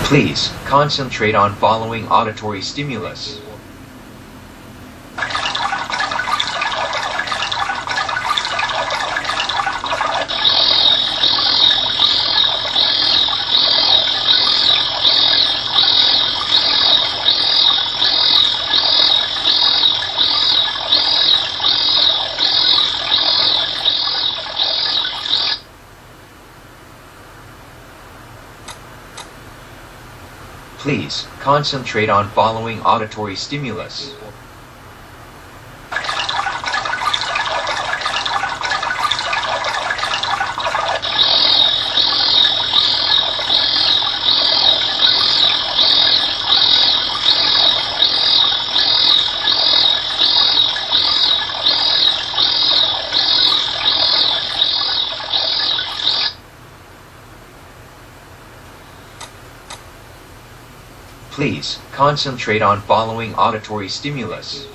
Please concentrate on following auditory stimulus. Please concentrate on following auditory stimulus. Please concentrate on following auditory stimulus.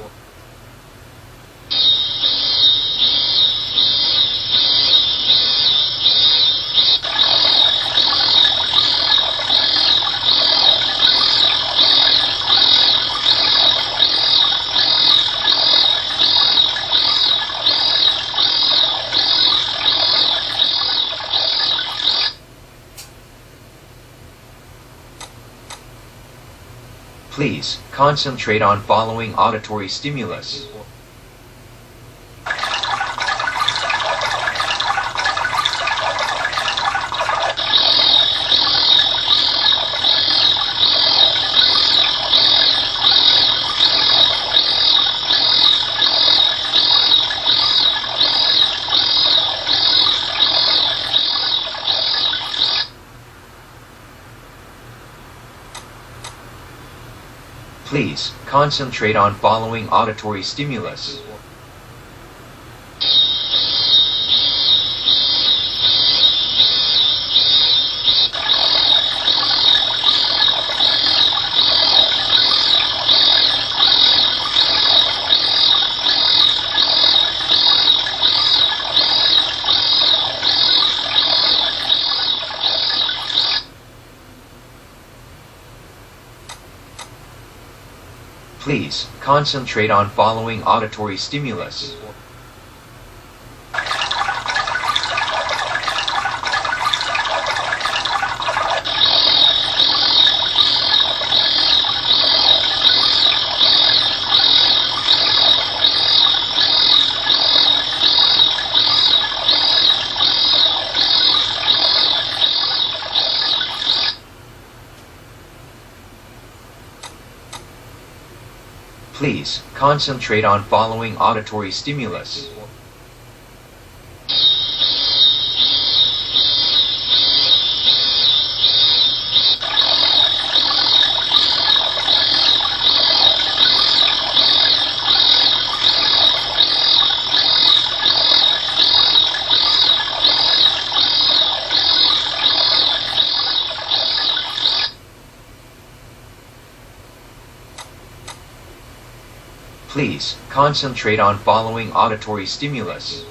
Please concentrate on following auditory stimulus. Please concentrate on following auditory stimulus. Please concentrate on following auditory stimulus. Please concentrate on following auditory stimulus. Please concentrate on following auditory stimulus.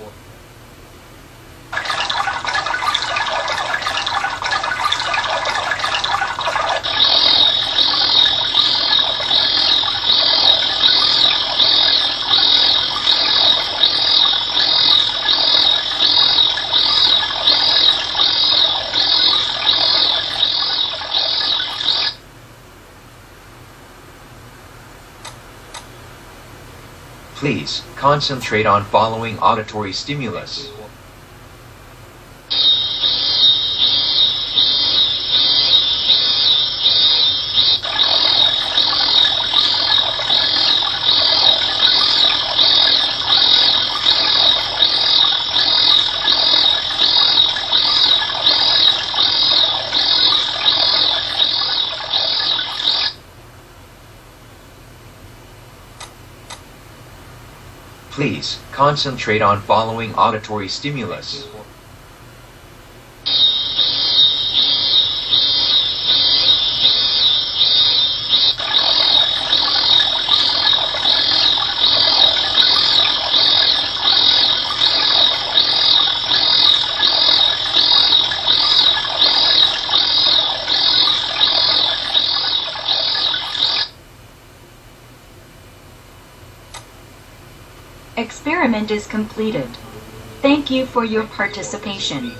Please concentrate on following auditory stimulus. Please concentrate on following auditory stimulus. Experiment is completed. Thank you for your participation.